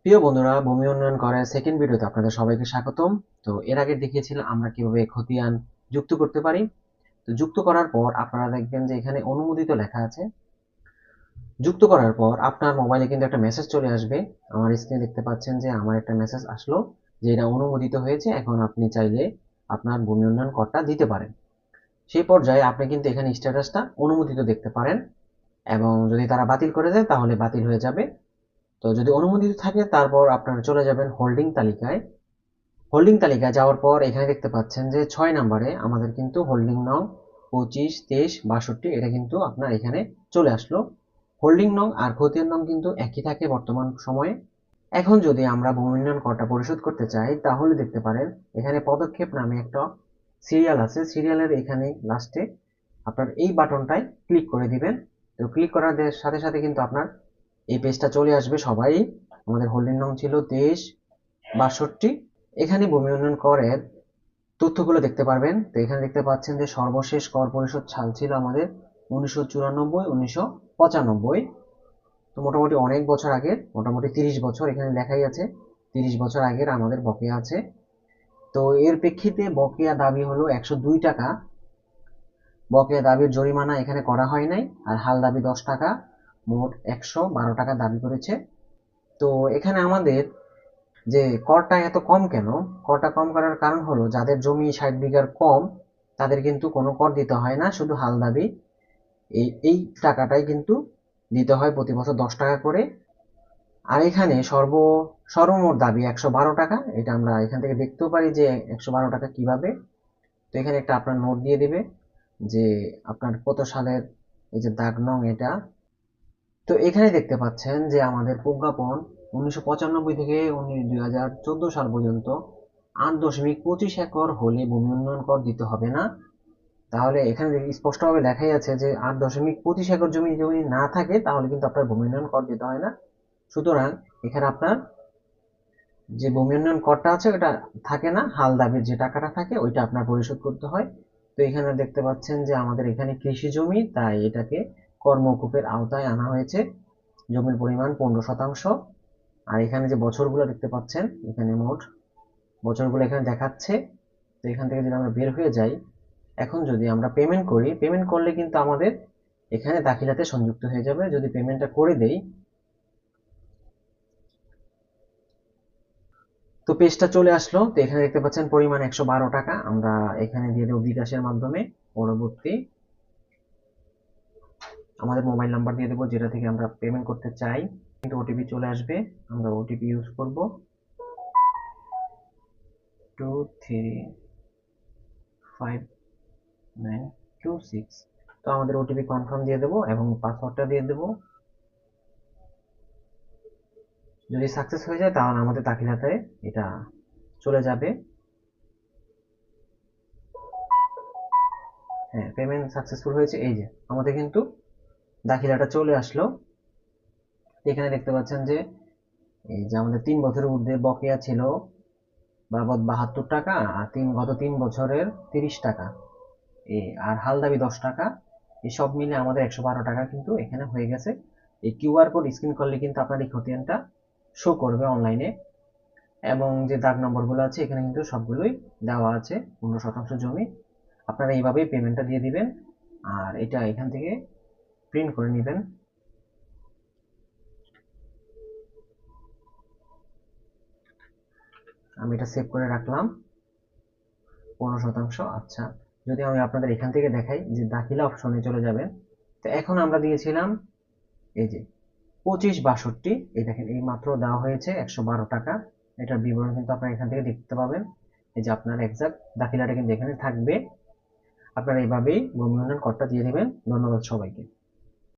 প্রিয় বন্ধুরা, ভূমি উন্নয়ন করের সেকেন্ড ভিডিওতে আপনাদের সবাইকে স্বাগতম। তো এর আগে দেখিয়েছিলাম আমরা কিভাবে খতিয়ান যুক্ত করতে পারি। তো যুক্ত করার পর আপনারা দেখবেন যে এখানে অনুমোদিত লেখা আছে। যুক্ত করার পর আপনার মোবাইলে কিন্তু একটা মেসেজ চলে আসবে। আমার স্ক্রিনে দেখতে পাচ্ছেন যে আমার একটা মেসেজ আসলো যে এটা অনুমোদিত হয়েছে, এখন আপনি চাইলে আপনার ভূমি উন্নয়ন করটা দিতে পারেন। সেই পর্যায়ে আপনি কিন্তু এখানে স্ট্যাটাসটা অনুমোদিত দেখতে পারেন, এবং যদি তারা বাতিল করে দেয় তাহলে বাতিল হয়ে যাবে। তো যদি অনুমোদিত থাকে তারপর আপনারা চলে যাবেন হোল্ডিং তালিকায়। হোল্ডিং তালিকায় যাওয়ার পর এখানে দেখতে পাচ্ছেন যে 6 নম্বরে আমাদের কিন্তু হোল্ডিং নং 25, 23, 62 এটা কিন্তু আপনার এখানে চলে আসলো। হোল্ডিং নং আর খতিয়ান নং কিন্তু একই থাকে বর্তমান সময়ে। এখন যদি আমরা ভূমি উন্নয়ন করটা পরিশোধ করতে চাই তাহলে দেখতে পারেন এখানে পদক্ষেপ নামে একটা সিরিয়াল আছে। সিরিয়ালের এখানে লাস্টে আপনার এই বাটনটায় ক্লিক করে দিবেন। তো ক্লিক করার সাথে সাথে কিন্তু আপনার এই পেজটা চলে আসবে। সবাই আমাদের হোল্ডিং নং ছিল 23, 62। এখানে ভূমি উন্নয়ন করের তথ্যগুলো দেখতে পারবেন। তো এখানে দেখতে পাচ্ছেন যে সর্বশেষ কর পরিশোধ সাল ছিল আমাদের 1994, 1995। তো মোটামুটি অনেক বছর আগে, মোটামুটি 30 বছর এখানে লেখাই আছে। 30 বছর আগের আমাদের বকেয়া আছে। তো এর প্রেক্ষিতে বকেয়া দাবি হলো 102 টাকা। বকেয়া দাবির জরিমানা এখানে করা হয় নাই, আর হাল দাবি 10 টাকা, মোট 112 টাকা দাবি করেছে। তো এখানে আমাদের যে করটা এত কম কেন? করটা কম করার কারণ হলো যাদের জমি 60 বিঘার কম তাদের কিন্তু কোনো কর দিতে হয় না, শুধু হাল দাবি এই টাকাটাই কিন্তু দিতে হয় প্রতি বছর 10 টাকা করে। আর এখানে সর্বমোট দাবি 112 টাকা। এটা আমরা এখান থেকে দেখতেও পারি যে 112 টাকা কিভাবে। তো এখানে একটা আপনার নোট দিয়ে দিবে যে আপনার কত সালের এই যে দাগ নং এটা। তো এখানে দেখতে পাচ্ছেন যে আমাদের প্রজ্ঞাপন 1995 থেকে 2014 সাল পর্যন্ত 8.25 একর হলে ভূমি উন্নয়ন কর দিতে হবে না। তাহলে এখানে স্পষ্টভাবে লেখাই আছে যে 8.25 একর জমি যদি না থাকে তাহলে কিন্তু আপনার ভূমি উন্নয়ন কর দিতে হয় না। সুতরাং এখানে আপনার যে ভূমি উন্নয়ন করটা আছে ওটা থাকে না, হাল দাবির যে টাকাটা থাকে ওইটা আপনার পরিশোধ করতে হয়। তো এখানে দেখতে পাচ্ছেন যে আমাদের এখানে কৃষি জমি, তাই এটাকে কর মওকুফের আওতায় আনা হয়েছে। জমির পরিমাণ 15%। আর এখানে যে বছরগুলো দেখতে পাচ্ছেন এখানে মোট বছরগুলো এখানে দেখাচ্ছে। তো এখান থেকে যদি আমরা বের হয়ে যাই, এখন যদি আমরা পেমেন্ট করি, পেমেন্ট করলে কিন্তু আমাদের এখানে দাখিলাতে সংযুক্ত হয়ে যাবে। যদি পেমেন্টটা করে দেই, তো পেজটা চলে আসলো। তো এখানে দেখতে পাচ্ছেন পরিমাণ 112 টাকা। আমরা এখানে দিয়ে দেবো বিকাশের মাধ্যমে। পরবর্তী আমাদের মোবাইল নাম্বার দিয়ে দেবো যেটা থেকে আমরা পেমেন্ট করতে চাই। কিন্তু ওটিপি চলে আসবে, আমরা ওটিপি ইউজ করব 235926। তো আমাদের ওটিপি কনফার্ম দিয়ে দেবো এবং পাসওয়ার্ডটা দিয়ে দেবো। যদি সাকসেস হয়ে যায় তাহলে আমাদের দাখিলাতে এটা চলে যাবে। হ্যাঁ, পেমেন্ট সাকসেসফুল হয়েছে। এই যে আমাদের কিন্তু দাখিলাটা চলে আসলো। এখানে দেখতে পাচ্ছেন যে এই যে আমাদের 3 বছরের ঊর্ধ্বে বকেয়া ছিল বাবদ 72 টাকা, আর গত 3 বছরের 30 টাকা, আর হাল দাবি 10 টাকা। এই সব মিলে আমাদের 112 টাকা কিন্তু এখানে হয়ে গেছে। এই কিউআর কোড স্ক্যান করলে কিন্তু আপনার এই খতিয়ানটা শো করবে অনলাইনে, এবং যে দাগ নম্বরগুলো আছে এখানে কিন্তু সবগুলোই দেওয়া আছে। 15% জমি। আপনারা এইভাবেই পেমেন্টটা দিয়ে দিবেন, আর এটা এখান থেকে প্রিন্ট করে নেবেন। আমি এটা সেভ করে রাখলাম। 15%। আচ্ছা, যদি আমি আপনাদের এখান থেকে দেখাই যে দাখিলা অপশনে চলে যাবেন। তো এখন আমরা দিয়েছিলাম এই যে 25, 62, এই দেখেন এই মাত্র দেওয়া হয়েছে 112 টাকা। এটার বিবরণ কিন্তু আপনারা এখান থেকে দেখতে পাবেন। এই যে আপনার এক্সাক্ট দাখিলাটা কিন্তু এখানে থাকবে। আপনারা এইভাবেই ভূমি উন্নয়ন করটা দিয়ে দিবেন। ধন্যবাদ সবাইকে।